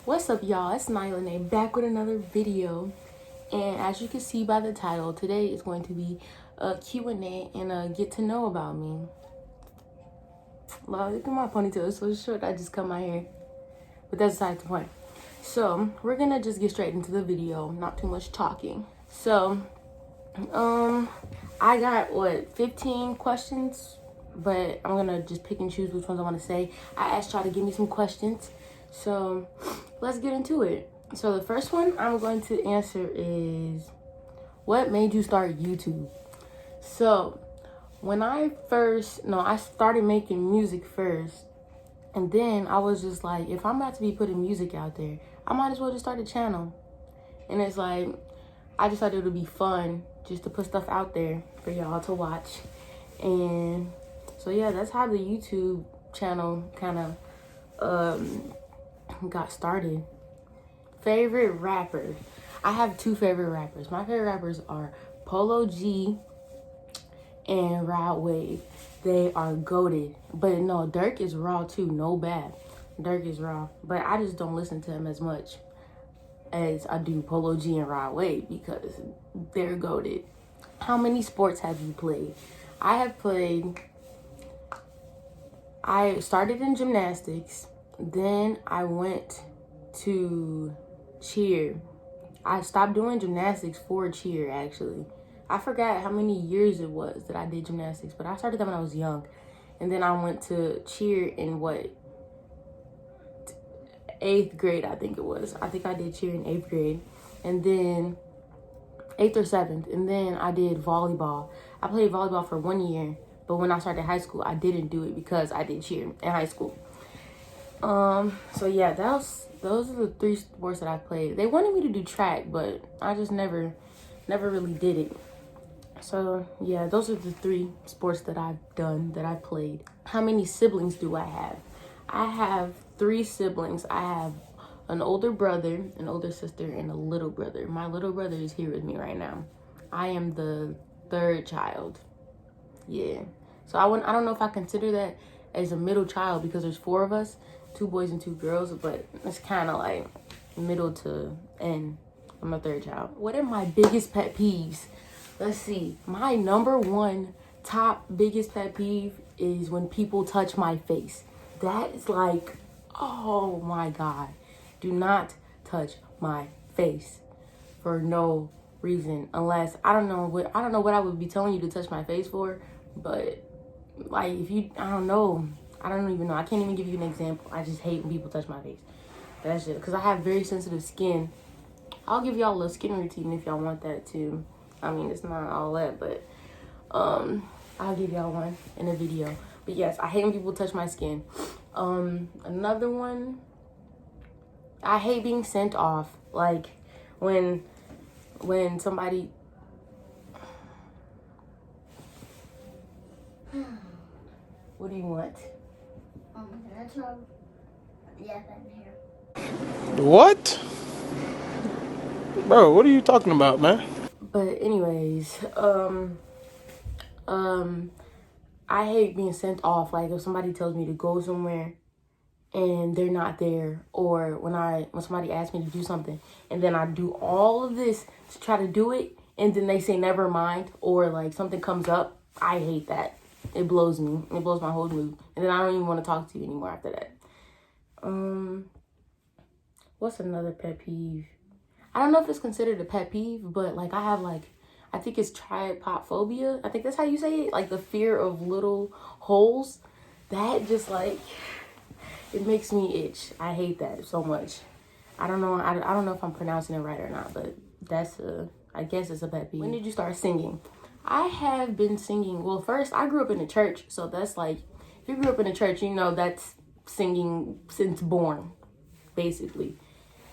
What's up, y'all? It's Nyla back with another video. And as you can see by the title, today is going to be a Q&A and a get to know about me. Wow, look at my ponytail. It's so short. I just cut my hair. But that's beside the point. So we're gonna just get straight into the video. Not too much talking. So, I got 15 questions, but I'm gonna just pick and choose which ones I want to say. I asked y'all to give me some questions. So let's get into it. So the first one I'm going to answer is, what made you start YouTube? So when I started making music first, and then I was just like, if I'm about to be putting music out there, I might as well just start a channel. And it's like, I just thought it would be fun just to put stuff out there for y'all to watch. And so yeah, that's how the YouTube channel kind of got started. Favorite rappers. I have two favorite rappers. My favorite rappers are Polo G and Rod Wave. They are goated. But no, Dirk is raw too. No bad. Dirk is raw. But I just don't listen to him as much as I do Polo G and Rod Wave because they're goated. How many sports have you played? I started in gymnastics. Then I went to cheer. I stopped doing gymnastics for cheer, actually. I forgot how many years it was that I did gymnastics, but I started that when I was young. And then I went to cheer in 8th grade, I think it was. I think I did cheer in 8th grade. And then 8th or 7th. And then I did volleyball. I played volleyball for 1 year, but when I started high school, I didn't do it because I did cheer in high school. So yeah, those are the 3 sports that I played. They wanted me to do track, but I just never really did it. So yeah, those are the 3 sports that I've done, that I've played. How many siblings do I have? I have 3 siblings. I have an older brother, an older sister, and a little brother. My little brother is here with me right now. I am the 3rd child. Yeah. So I don't know if I consider that as a middle child because there's 4 of us, 2 boys and 2 girls, but it's kind of like middle to end. I'm a 3rd child. What are my biggest pet peeves? Let's see. My number 1 top biggest pet peeve is when people touch my face. That is like, oh my God. Do not touch my face for no reason, unless I don't know what I would be telling you to touch my face for, but like if you, I don't even know. I can't even give you an example. I just hate when people touch my face. That's just because I have very sensitive skin. I'll give y'all a skin routine if y'all want that too. I mean, it's not all that, but I'll give y'all one in a video. But yes, I hate when people touch my skin. Another one, I hate being sent off. Like when somebody what do you want? What? Bro, what are you talking about, man? But anyways, I hate being sent off. Like if somebody tells me to go somewhere and they're not there, or when somebody asks me to do something and then I do all of this to try to do it and then they say never mind, or like something comes up, I hate that. It blows me. It blows my whole mood. And then I don't even want to talk to you anymore after that. What's another pet peeve? I don't know if it's considered a pet peeve, but like I think it's trypophobia. I think that's how you say it. Like the fear of little holes. That just like, it makes me itch. I hate that so much. I don't know. I don't know if I'm pronouncing it right or not, but I guess it's a pet peeve. When did you start singing? I have been singing. Well, first I grew up in a church, so that's like, if you grew up in a church, you know that's singing since born, basically.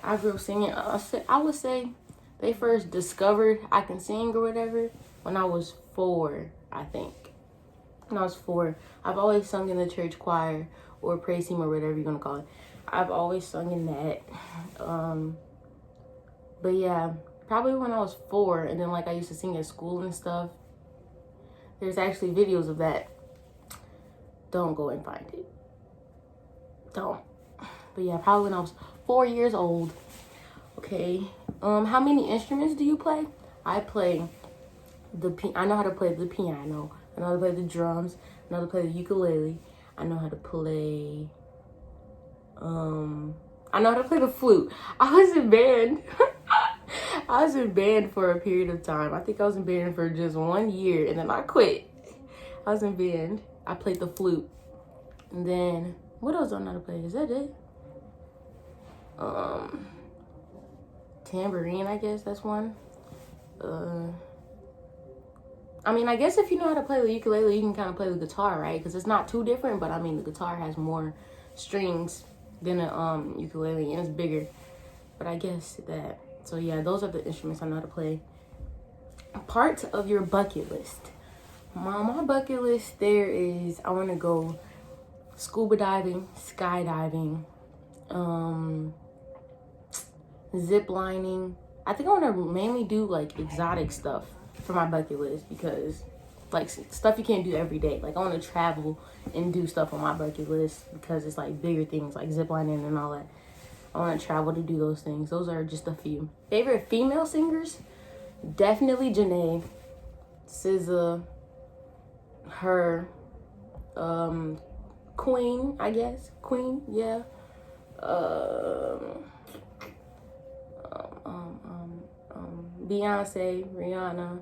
I grew up singing. I would say they first discovered I can sing or whatever when I was 4, I think. When I was 4, I've always sung in the church choir or praise team or whatever you're gonna call it. I've always sung in that. But yeah, probably when I was 4, and then like I used to sing at school and stuff. There's actually videos of that. Don't go and find it. Don't. But yeah, probably when I was 4 years old. Okay. How many instruments do you play? I play I know how to play the piano. I know how to play the drums. I know how to play the ukulele. I know how to play I know how to play the flute. I was in band. I was in band for a period of time. I think I was in band for just 1 year and then I quit. I was in band. I played the flute. And then what else do I know how to play? Is that it? Tambourine, I guess that's one. I mean, I guess if you know how to play the ukulele, you can kind of play the guitar, right? Because it's not too different, but I mean, the guitar has more strings than a ukulele, and it's bigger. But I guess that. So yeah, those are the instruments I know how to play. Part of your bucket list. My bucket list there is I want to go scuba diving, skydiving, zip lining. I think I want to mainly do like exotic stuff for my bucket list because like stuff you can't do every day. Like I want to travel and do stuff on my bucket list because it's like bigger things like zip lining and all that. I want to travel to do those things. Those are just a few. Favorite female singers? Definitely Janae, SZA, her, Queen, I guess. Queen, yeah. Beyonce, Rihanna.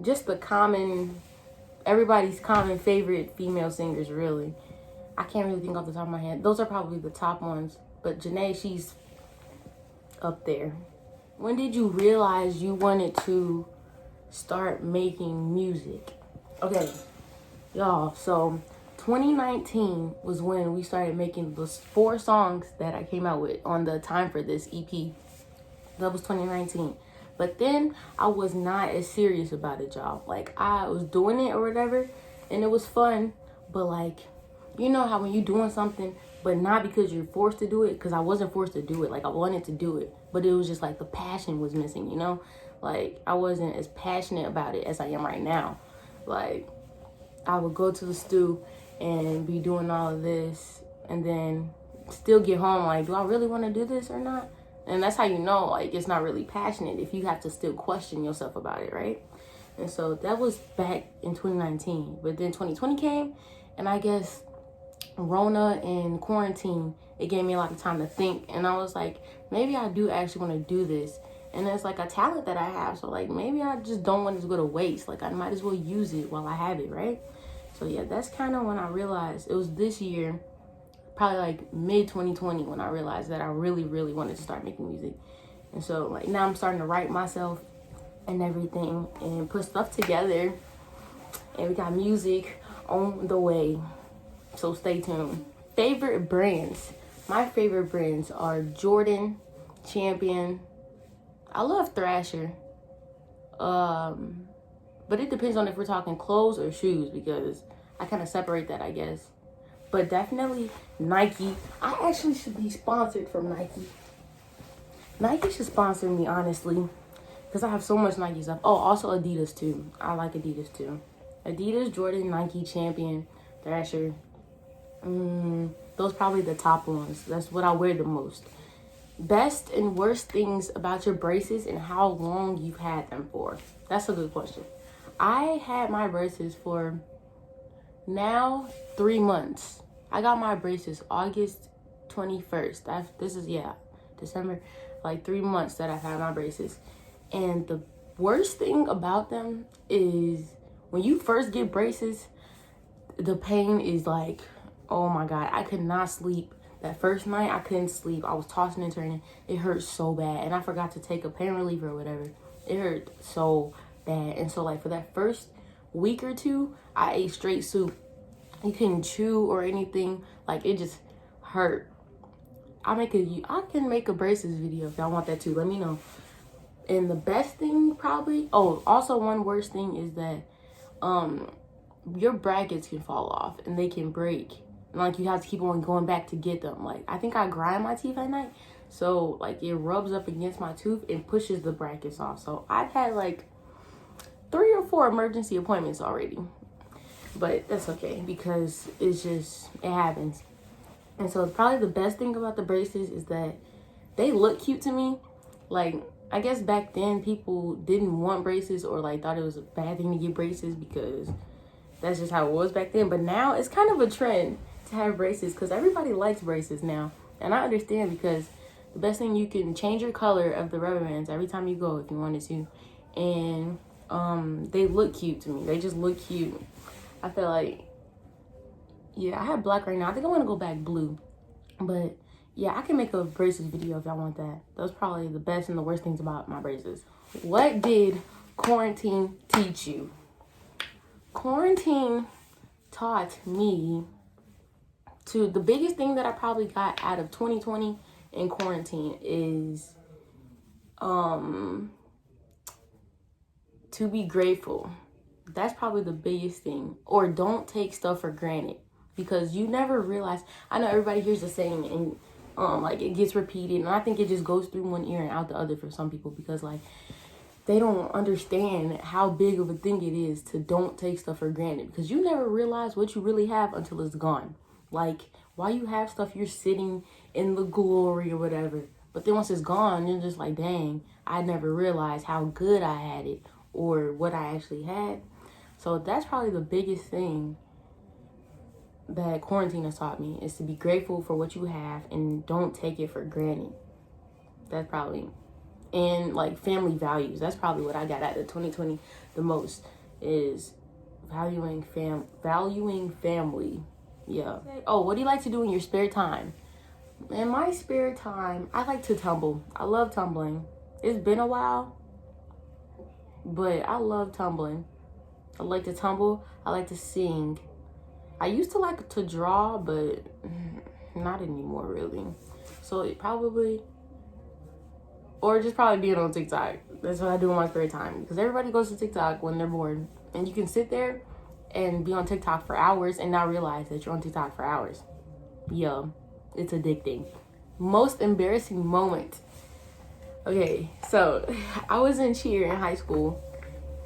Just the everybody's common favorite female singers, really. I can't really think off the top of my head. Those are probably the top ones. But Janae, she's up there. When did you realize you wanted to start making music? Okay, y'all, so 2019 was when we started making those 4 songs that I came out with on the Time for This EP. That was 2019. But then I was not as serious about it, y'all. Like, I was doing it or whatever, and it was fun. But, like, you know how when you're doing something, but not because you're forced to do it, because I wasn't forced to do it. Like, I wanted to do it. But it was just, like, the passion was missing, you know? Like, I wasn't as passionate about it as I am right now. Like, I would go to the stew and be doing all of this, and then still get home, like, do I really want to do this or not? And that's how you know, like, it's not really passionate if you have to still question yourself about it, right? And so that was back in 2019. But then 2020 came, and I guess Rona and quarantine, it gave me a lot of time to think. And I was like, maybe I do actually want to do this. And it's like a talent that I have. So, like, maybe I just don't want it to go to waste. Like, I might as well use it while I have it, right? So, yeah, that's kind of when I realized. It was this year, probably like mid-2020 when I realized that I really, really wanted to start making music. And so, like, now I'm starting to write myself and everything and put stuff together. And we got music on the way. So stay tuned. Favorite brands. My favorite brands are Jordan, Champion. I love Thrasher. But it depends on if we're talking clothes or shoes because I kind of separate that, I guess. But definitely Nike. I actually should be sponsored from Nike. Nike should sponsor me, honestly. Because I have so much Nike stuff. Oh, also Adidas, too. I like Adidas, too. Adidas, Jordan, Nike, Champion, Thrasher. Those probably the top ones. That's what I wear the most. Best and worst things about your braces and how long you've had them for. That's a good question. I had my braces for now 3 months. I got my braces August 21st. December. Like 3 months that I've had my braces. And the worst thing about them is when you first get braces, the pain is like, oh my God, I could not sleep. That first night, I couldn't sleep. I was tossing and turning. It hurt so bad. And I forgot to take a pain reliever or whatever. It hurt so bad. And so, like, for that first week or two, I ate straight soup. You couldn't chew or anything. Like, it just hurt. I can make a braces video if y'all want that too. Let me know. And the best thing probably... Oh, also one worst thing is that your brackets can fall off and they can break. Like, you have to keep on going back to get them. Like, I think I grind my teeth at night. So, like, it rubs up against my tooth and pushes the brackets off. So, I've had, like, 3 or 4 emergency appointments already. But that's okay because it's just, it happens. And so probably the best thing about the braces is that they look cute to me. Like, I guess back then people didn't want braces or like thought it was a bad thing to get braces because that's just how it was back then. But now it's kind of a trend to have braces because everybody likes braces now. And I understand because the best thing, you can change your color of the rubber bands every time you go if you wanted to. And they look cute to me. They just look cute. I feel like, yeah, I have black right now. I think I want to go back blue. But yeah, I can make a braces video if y'all want that. Those probably the best and the worst things about my braces. What did quarantine teach you? Quarantine taught me the biggest thing that I probably got out of 2020 in quarantine is to be grateful. That's probably the biggest thing. Or don't take stuff for granted, because you never realize. I know everybody hears the saying and like it gets repeated, and I think it just goes through one ear and out the other for some people, because like they don't understand how big of a thing it is to don't take stuff for granted, because you never realize what you really have until it's gone. Like, while you have stuff, you're sitting in the glory or whatever, but then once it's gone, you're just like, dang, I never realized how good I had it or what I actually had. So that's probably the biggest thing that quarantine has taught me, is to be grateful for what you have and don't take it for granted. That's probably, and like family values. That's probably what I got out of 2020 the most, is valuing family. Yeah. Oh, what do you like to do in your spare time? In my spare time, I like to tumble. I love tumbling. It's been a while, but I love tumbling. I like to tumble. I like to sing. I used to like to draw, but not anymore, really. So it probably, or just probably being on TikTok. That's what I do in my spare time, because everybody goes to TikTok when they're bored, and you can sit there and be on TikTok for hours and not realize that you're on TikTok for hours. Yeah, it's addicting. Most embarrassing moment. Okay, so I was in cheer in high school,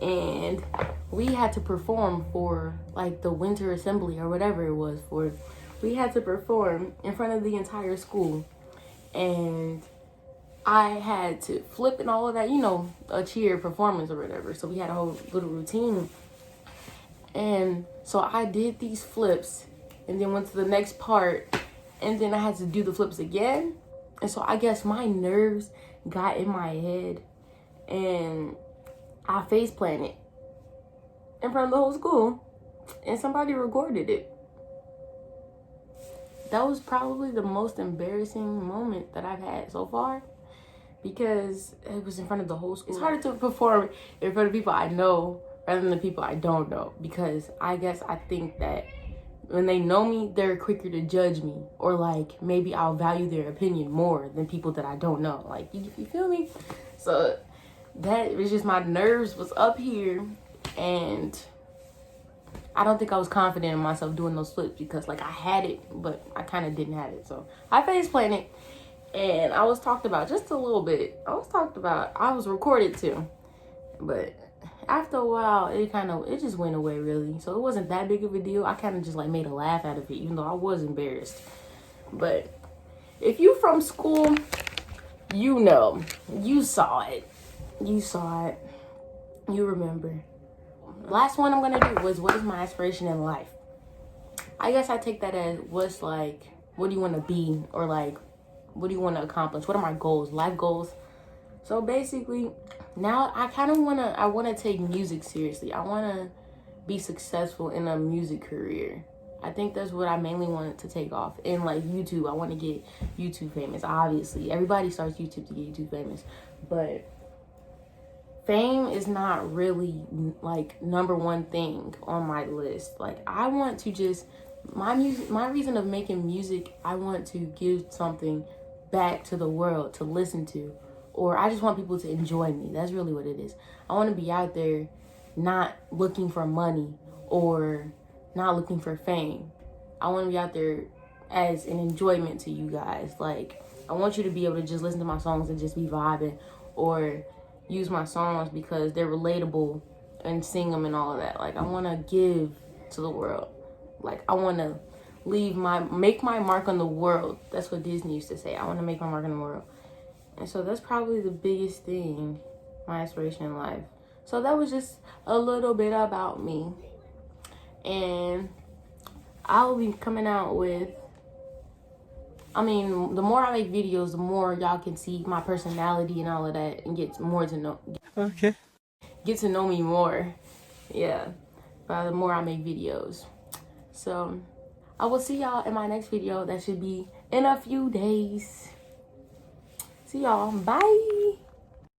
and we had to perform for like the winter assembly or whatever it was for. We had to perform in front of the entire school, and I had to flip and all of that, you know, a cheer performance or whatever. So we had a whole little routine. And so I did these flips and then went to the next part, and then I had to do the flips again. And so I guess my nerves got in my head and I face planted in front of the whole school, and somebody recorded it. That was probably the most embarrassing moment that I've had so far, because it was in front of the whole school. It's harder to perform in front of people I know rather than the people I don't know, because I think that when they know me, they're quicker to judge me, or like maybe I'll value their opinion more than people that I don't know. Like, you feel me? So that was just, my nerves was up here, and I don't think I was confident in myself doing those flips, because like I had it, but I kind of didn't have it. So I face planted, and I was talked about just a little bit. I was recorded too, but after a while, it just went away, really. So it wasn't that big of a deal. I kind of just like made a laugh out of it, even though I was embarrassed. But if you from school, you know, you saw it. You remember. Last one I'm gonna do was, what is my aspiration in life? I guess I take that as, what do you want to be, or like, what do you want to accomplish? What are my goals, life goals? So basically, now I want to take music seriously. I want to be successful in a music career. I think that's what I mainly wanted to take off. And like YouTube, I want to get YouTube famous. Obviously, everybody starts YouTube to get YouTube famous, but fame is not really like number one thing on my list. Like, I want to just, my reason of making music, I want to give something back to the world to listen to, or I just want people to enjoy me. That's really what it is. I want to be out there not looking for money or not looking for fame. I want to be out there as an enjoyment to you guys. Like, I want you to be able to just listen to my songs and just be vibing, or use my songs because they're relatable and sing them and all of that. Like, I want to give to the world. Like, I want to make my mark on the world. That's what Disney used to say. I want to make my mark on the world. And so that's probably the biggest thing, my aspiration in life. So that was just a little bit about me. And I'll be coming out with, the more I make videos, the more y'all can see my personality and all of that, and get to know me more. Yeah, by the more I make videos. So I will see y'all in my next video. That should be in a few days. See y'all. Bye.